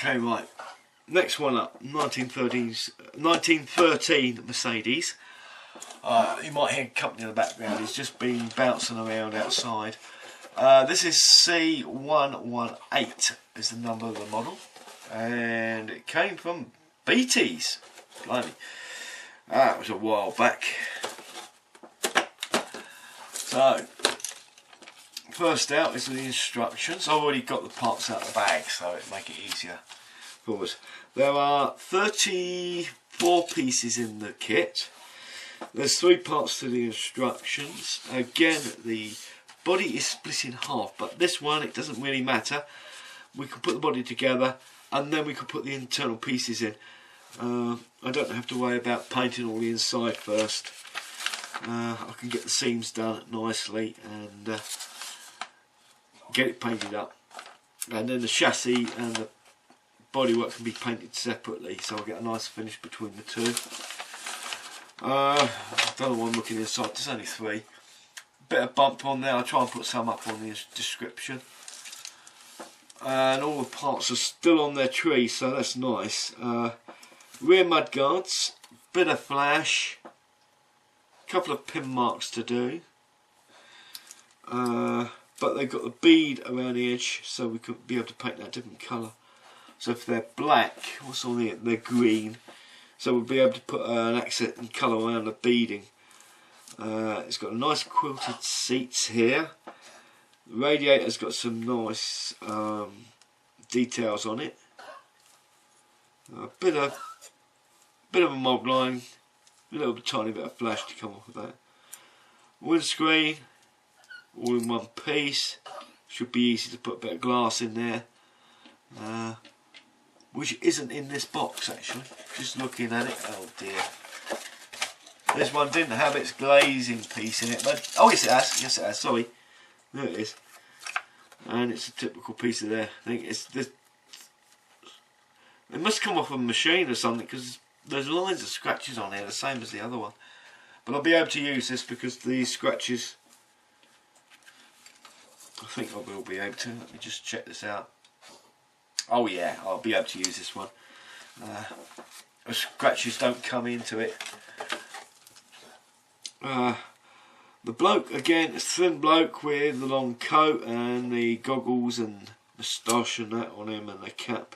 Okay, right. Next one up, 1913 Mercedes. You might hear company in the background. It's just been bouncing around outside. This is C118 is the number of the model, and it came from BT's. Blimey, that was a while back. So, first out is the instructions. I've already got the parts out of the bag, so it'll make it easier for us. There are 34 pieces in the kit. There's 3 parts to the instructions. Again, the body is split in half, but this one, it doesn't really matter. We can put the body together and then we can put the internal pieces in. I don't have to worry about painting all the inside first. I can get the seams done nicely and get it painted up, and then the chassis and the bodywork can be painted separately, so I'll get a nice finish between the two. I don't know why I'm looking inside, there's only 3. Bit of bump on there, I'll try and put some up on the description. And all the parts are still on their tree, so that's nice. Rear mud guards, bit of flash, couple of pin marks to do. But they've got the bead around the edge, so we could be able to paint that a different colour. So if they're black, what's on the end? They're green. So we'll be able to put an accent and colour around the beading. It's got a nice quilted seats here. The radiator's got some nice details on it. A bit of a mob line, a little tiny bit of flash to come off of that. Windscreen, all in one piece. Should be easy to put a bit of glass in there. Which isn't in this box actually. Just looking at it, oh dear. This one didn't have its glazing piece in it, but oh yes it has, sorry. There it is. And it's a typical piece of there. I think it's this. It must come off a machine or something, because there's lines of scratches on here, the same as the other one. But I'll be able to use this because these scratches, I think I will be able to. Let me just check this out. Oh yeah, I'll be able to use this one. The scratches don't come into it. The bloke, again, it's a thin bloke with the long coat and the goggles and moustache and that on him and the cap.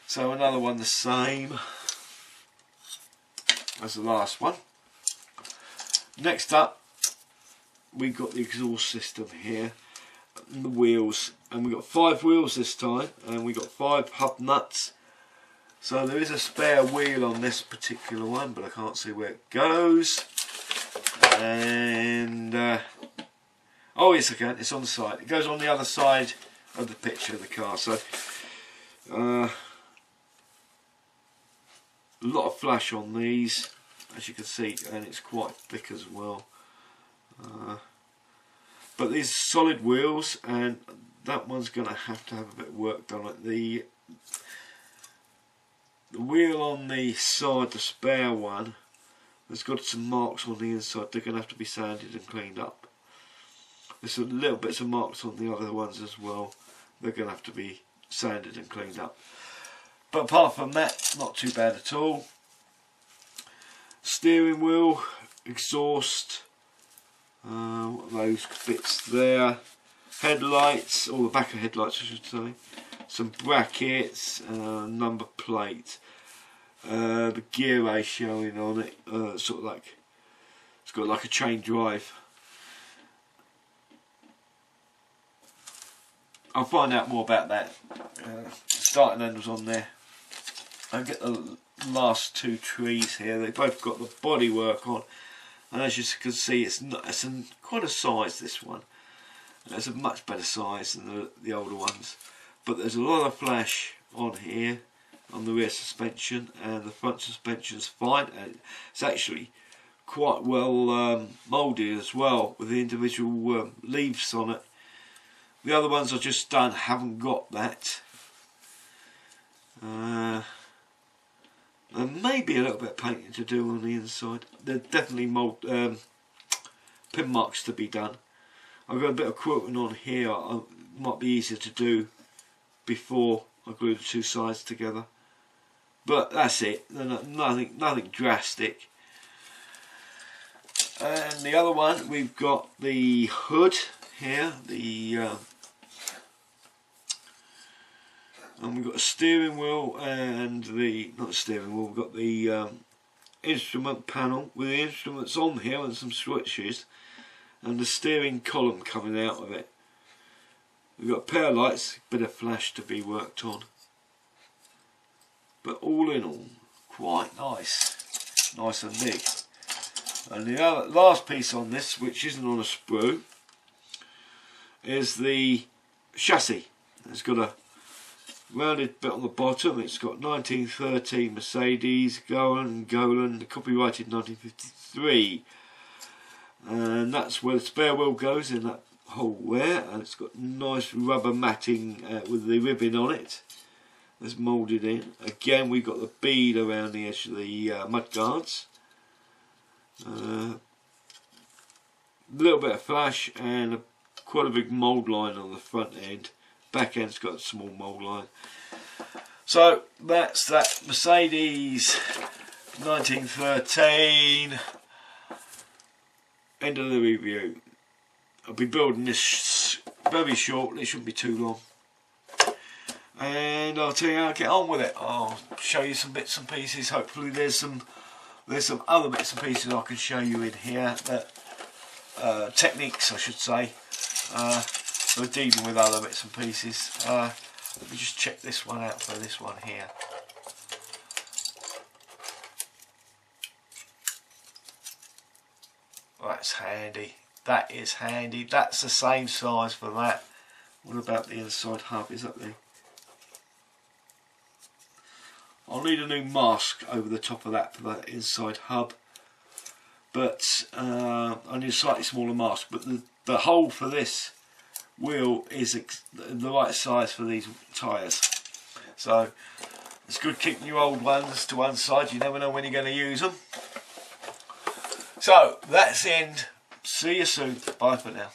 So another one the same as the last one. Next up, we've got the exhaust system here and the wheels, and we've got 5 wheels this time, and we've got 5 hub nuts. So there is a spare wheel on this particular one, but I can't see where it goes. And oh yes I can, it's on the side. It goes on the other side of the picture of the car. So a lot of flash on these, as you can see, and it's quite thick as well. But these are solid wheels, and that one's going to have a bit of work done on it. The wheel on the side, the spare one, has got some marks on the inside. They're going to have to be sanded and cleaned up. There's a little bits of marks on the other ones as well. They're going to have to be sanded and cleaned up. But apart from that, not too bad at all. Steering wheel, exhaust, those bits there. Headlights, or the back of headlights I should say. Some brackets, number plate. The gear ratioing on it, sort of like, it's got like a chain drive. I'll find out more about that. Starting handles on there. I'll get the last 2 trees here. They both got the body work on, and as you can see, it's quite a size, this one. It's a much better size than the older ones, but there's a lot of flash on here on the rear suspension, and the front suspension's fine, and it's actually quite well moulded as well, with the individual leaves on it. The other ones I've just done haven't got that. There may be a little bit of painting to do on the inside. There's definitely pin marks to be done. I've got a bit of quilting on here. It might be easier to do before I glued the two sides together, but that's it. They're nothing drastic. And the other one, we've got the hood here, and we've got a steering wheel and not the steering wheel, we've got the instrument panel with the instruments on here and some switches and the steering column coming out of it. We've got a pair of lights, bit of flash to be worked on, but all in all quite nice and big. And the last piece on this, which isn't on a sprue, is the chassis. It's got a rounded bit on the bottom. It's got 1913 Mercedes, Golan, copyrighted 1953, and that's where the spare wheel goes, in that hole there. And it's got nice rubber matting with the ribbon on it that's moulded in. Again, we've got the bead around the edge of the mud guards. A little bit of flash and quite a big mould line on the front end. Back end's got a small mould line. So that's that Mercedes 1913. End of the review. I'll be building this very shortly, it shouldn't be too long. And I'll tell you how I get on with it. I'll show you some bits and pieces. Hopefully there's some other bits and pieces I can show you in here, that techniques I should say, for dealing with other bits and pieces. Let me just check this one out for this one here. That's handy. That is handy. That's the same size for that. What about the inside hub? Is that there? I'll need a new mask over the top of that for that inside hub, but I need a slightly smaller mask. But the hole for this wheel is the right size for these tyres, so it's good keeping your old ones to one side. You never know when you're going to use them. So that's the end. See you soon. Bye for now.